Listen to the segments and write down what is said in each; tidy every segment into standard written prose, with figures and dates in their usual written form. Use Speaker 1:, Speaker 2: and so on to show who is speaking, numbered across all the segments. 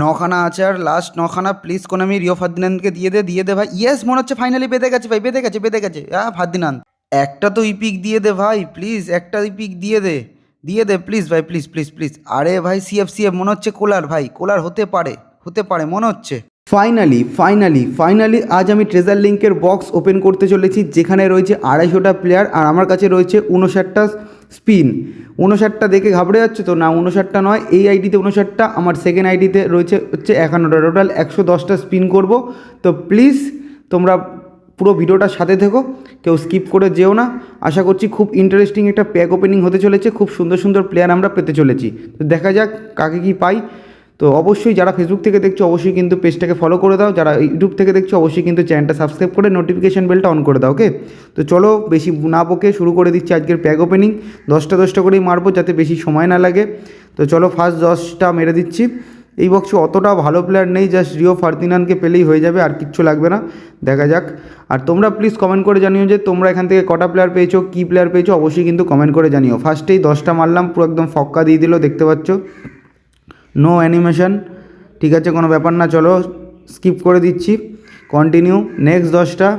Speaker 1: নখানা আছে আর last নখানা, please Konami Rio ফার্দিনান্দকে দিয়ে দে ভাই। ইয়েস, মনে হচ্ছে ফাইনালি বেঁধে গেছে ভাই, বেঁধে গেছে ফার্দিনান্দ। একটা তো ইপিক দিয়ে দে ভাই, প্লিজ একটা ইপিক দিয়ে দে প্লিজ ভাই, প্লিজ। আরে ভাই সিএফ মনে হচ্ছে কোলার ভাই, কোলার হতে পারে মনে হচ্ছে। ফাইনালি আজ আমি ট্রেজার লিঙ্কের বক্স ওপেন করতে চলেছি, যেখানে রয়েছে 250টা প্লেয়ার আর আমার কাছে রয়েছে 59টা স্পিন। 59টা দেখে ঘাবড়ে যাচ্ছে তো? না, 59টা নয়, এই আইডিতে 59টা, আমার সেকেন্ড আইডিতে রয়েছে হচ্ছে 51টা, টোটাল 110টা স্পিন করব। তো প্লিজ তোমরা পুরো ভিডিওটার সাথে থেকো, কেউ স্কিপ করে যেও না। আশা করছি খুব ইন্টারেস্টিং একটা প্যাক ওপেনিং হতে চলেছে, খুব সুন্দর সুন্দর প্লেয়ার আমরা পেতে চলেছি। তো দেখা যাক কাকে কি পাই। তো অবশ্যই যারা ফেসবুক থেকে দেখছো অবশ্যই কিন্তু পেজটাকে ফলো করে দাও, যারা ইউটিউব থেকে দেখছো অবশ্যই কিন্তু চ্যানেলটা সাবস্ক্রাইব করে নোটিফিকেশন বেলটা অন করে দাও। ওকে, তো চলো বেশি না বকে শুরু করে দিচ্ছি আজকের প্যাক ওপেনিং। 10টা করেই মারবো যাতে বেশি সময় না লাগে। তো চলো ফার্স্ট 10টা মেরে দিচ্ছি। এই বক্সে অতটা ভালো প্লেয়ার নেই, জাস্ট রিও ফার্দিনান্দকে পেলেই হয়ে যাবে, আর কিচ্ছু লাগবে না। দেখা যাক। আর তোমরা প্লিজ কমেন্ট করে জানিও যে তোমরা এখান থেকে কটা প্লেয়ার পেয়েছো, কী প্লেয়ার পেয়েছো, অবশ্যই কিন্তু কমেন্ট করে জানিও। ফার্স্টেই 10টা মারলাম, পুরো একদম ফক্কা দিয়ে দিল, দেখতে পাচ্ছ, নো অ্যানিমেশন। ঠিক আছে, কোনো ব্যাপার না, চলো স্কিপ করে দিচ্ছি, কন্টিনিউ। নেক্সট 10টা,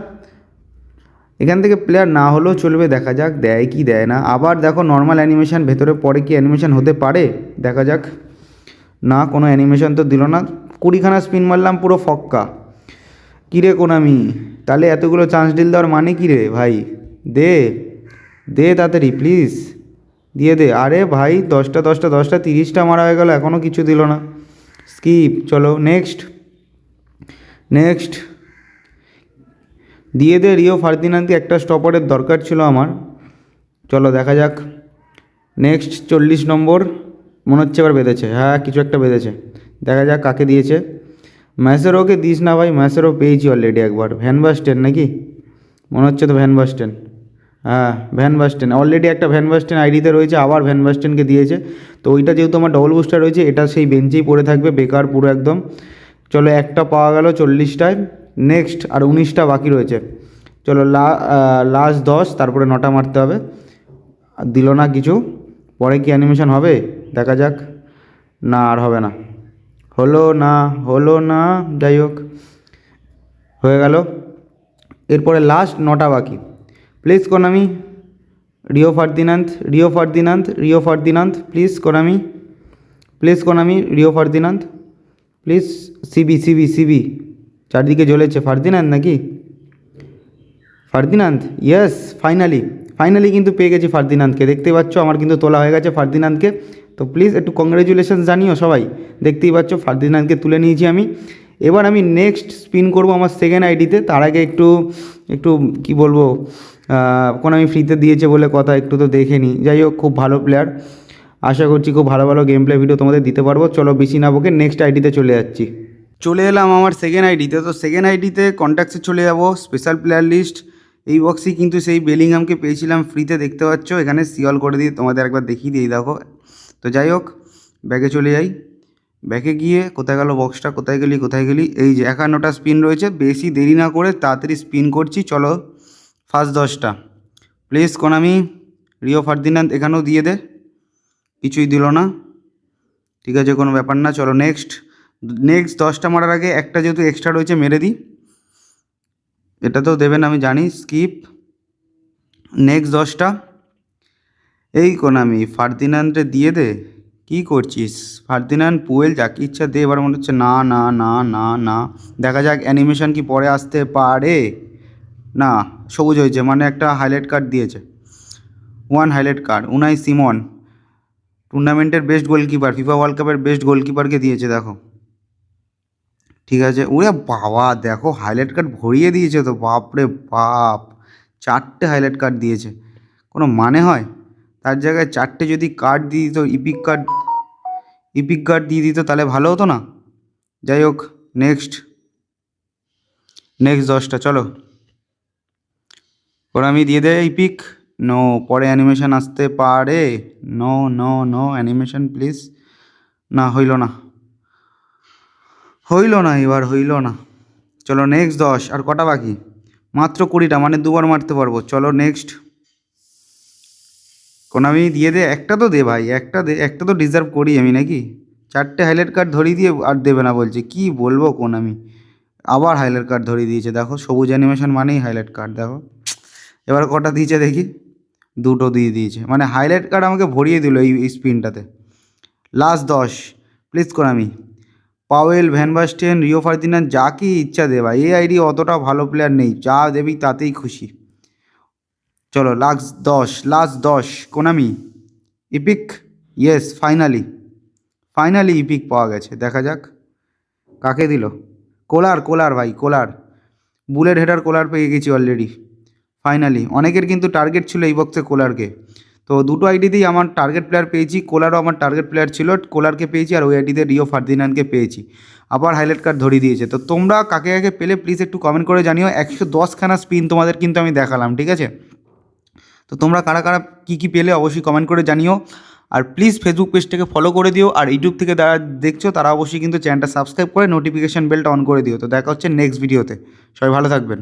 Speaker 1: এখান থেকে প্লেয়ার না হলেও চলবে, দেখা যাক দেয় কি দেয় না। আবার দেখো নর্মাল অ্যানিমেশন, ভেতরে পরে কি অ্যানিমেশন হতে পারে, দেখা যাক। না, কোনো অ্যানিমেশন তো দিল না। 20খানা স্পিন মারলাম, পুরো ফক্কা। কিরে কোনামি, তাহলে এতগুলো চান্স ডিল দেওয়ার মানে কী রে ভাই? দে দে তাড়াতাড়ি প্লিজ, দিয়ে দে। আরে ভাই 10টা 30টা মারা হয়ে গেল, এখনও কিছু দিল না। স্কিপ, চলো নেক্সট দিয়ে দে। রিও ফার্দিনান্দকে একটা স্টপারের দরকার ছিল আমার। চলো দেখা যাক। নেক্সট 40 নম্বর, মনে হচ্ছে এবার বেঁধেছে, হ্যাঁ কিছু একটা বেঁধেছে। দেখা যাক কাকে দিয়েছে। ম্যাসেরোকে দিস না ভাই, ম্যাসেরো পেয়েছি অলরেডি একবার। ভ্যান বাস্টেন নাকি, মনে হচ্ছে তো ভ্যান বাস্টেন। হ্যাঁ ভ্যান বাস্টেন, অলরেডি একটা ভ্যান বাস্টেন আইডিতে রয়েছে, আবার ভ্যান বাস্টেনকে দিয়েছে। তো ওইটা যেহেতু আমার ডবল বুস্টার রয়েছে, এটা সেই বেঞ্চেই পড়ে থাকবে, বেকার পুরো একদম। চলো একটা পাওয়া গেল 40টায়। নেক্সট আর 19টা বাকি রয়েছে। চলো লাস্ট 10, তারপরে 9টা মারতে হবে। আর দিল না কিছু, পরে কি অ্যানিমেশন হবে দেখা যাক। না, আর হবে না, হলো না, যাই হোক, হয়ে গেল। এরপরে লাস্ট 9টা বাকি। Please Konami Rio Ferdinand please Konami Rio Ferdinand please. CB চারদিকে জ্বলেছে। ফার্দিনান্দ নাকি, ফার্দিনান্দ, ইয়েস, ফাইনালি কিন্তু পেয়ে গেছি ফার্দিনান্দকে। দেখতেই পাচ্ছ আমার কিন্তু তোলা হয়ে গেছে ফার্দিনান্দকে। তো প্লিজ একটু কংগ্রেচুলেশনস জানিও সবাই। দেখতেই পাচ্ছ ফার্দিনান্দকে তুলে নিয়েছি আমি। এবার আমি নেক্সট স্পিন করব আমার সেকেন্ড আইডিতে। তার আগে একটু কি বলবো, আমি ফ্রিতে দিয়েছে বলে কথা, একটু তো দেখে নিই। যাই হোক, খুব ভালো প্লেয়ার, আশা করছি খুব ভালো ভালো গেম প্লে ভিডিও তোমাদের দিতে পারবো। চলো বেশি না বকে নেক্সট আইডিতে চলে এলাম আমার সেকেন্ড আইডিতে। তো সেকেন্ড আইডিতে কন্ট্যাক্টসে চলে যাব, স্পেশাল প্লেয়ার লিস্ট। এই বক্সেই কিন্তু সেই বেলিংহামকে পেয়েছিলাম ফ্রিতে, দেখতে পাচ্ছ এখানে সিওল করে দিয়ে তোমাদের একবার দেখিয়ে দিই, দেখো। তো যাই হোক, ব্যাগে চলে যাই। ব্যাগে গিয়ে কোথায় গেল বক্সটা, কোথায় গেলি, এই যে 51টা স্পিন রয়েছে। বেশি দেরি না করে তাড়াতাড়ি স্পিন করছি, চলো ফার্স্ট 10টা। প্লিজ কোনামি রিও ফার্দিনান্দ এখানেও দিয়ে দে, কিছুই দিল না। ঠিক আছে, কোনো ব্যাপার না, চলো নেক্সট 10টা মারার আগে একটা যেহেতু এক্সট্রা রয়েছে মেরে দিই। এটা তো দেবেন আমি জানি, স্কিপ। নেক্সট 10টা, এই কোনামি ফার্দিনান্ডে দিয়ে দে। কি করছিস ফার্দিনান্ড, পুয়েল, যাকে ইচ্ছা দে। এবার মনে হচ্ছে না। দেখা যাক অ্যানিমেশন কি পরে আসতে পারে। না, সবুজ হয়েছে, মানে একটা হাইলাইট কার্ড দিয়েছে। 1 হাইলাইট কার্ড, উনাই সিমন, টুর্নামেন্টের বেস্ট গোলকিপার, ফিফা ওয়ার্ল্ড কাপের বেস্ট গোলকিপারকে দিয়েছে, দেখো। ঠিক আছে, ওরে বাবা দেখো হাইলাইট কার্ড ভরিয়ে দিয়েছে তো, বাপরে বাপ, 4টে হাইলাইট কার্ড দিয়েছে, কোনো মানে হয়? তার জায়গায় 4টে যদি কার্ড দিয়ে দিত, ইপিক কার্ড দিয়ে দিত, তাহলে ভালো হতো না? যাই হোক, নেক্সট 10টা, চলো ওরা আমি দিয়ে দেয় ইপিক। নো, পরে অ্যানিমেশন আসতে পারে। No animation please. না, হইল না, এবার হইল না। চলো নেক্সট 10, আর কটা বাকি? মাত্র 20টা, মানে 2বার মারতে পারবো। চলো নেক্সট কোনামি দিয়ে দে, একটা তো দে ভাই, একটা তো ডিজার্ভ করি আমি নাকি। 4টে হাইলাইট কার্ড ধরিয়ে দিয়ে আর দেবে না বলছে, কি বলবো কোন আমি। আবার হাইলাইট কার্ড ধরিয়ে দিয়েছে, দেখো সবুজ অ্যানিমেশন মানেই হাইলাইট কার্ড। দেখো এবার কটা দিয়েছে দেখি, 2টো দিয়ে দিয়েছে, মানে হাইলাইট কার্ড আমাকে ভরিয়ে দিল এই স্পিনটাতে। Last 10 please Konami. Powell, van Basten, Rio Ferdinand, যা কি ইচ্ছা দে ভাই, এই আইডি অতটা ভালো প্লেয়ার নেই, যা দেবি তাতেই খুশি। চলো last 10 Konami. Epic, yes finally epic পাওয়া গেছে, দেখা যাক কাকে দিল। কোলার ভাই, কোলার, বুলেট হেডার কোলার পেয়ে গেছি অলরেডি ফাইনালি। অনেকের কিন্তু টার্গেট ছিল এই বক্সে কোলারকে, তো 2টো আইডিতেই আমার টার্গেট প্লেয়ার পেয়েছি। কোলারও আমার টার্গেট প্লেয়ার ছিল, কোলারকে পেয়েছি, আর ওই আইডিতে রিও ফার্দিনান্ডকে পেয়েছি। আবার হাইলাইট কার্ড ধরিয়ে দিয়েছে। তো তোমরা কাকে কাকে পেলে প্লিজ একটু কমেন্ট করে জানিও। 110খানা স্পিন তোমাদের কিন্তু আমি দেখালাম, ঠিক আছে? তো তোমরা কারা কারা কী কী পেলে অবশ্যই কমেন্ট করে জানিও। আর প্লিজ ফেসবুক পেজটাকে ফলো করে দিও, আর ইউটিউব থেকে যারা দেখছো তারা অবশ্যই কিন্তু চ্যানেলটা সাবস্ক্রাইব করে নোটিফিকেশান বেলটা অন করে দিও। তো দেখা হচ্ছে নেক্সট ভিডিওতে, সবাই ভালো থাকবেন।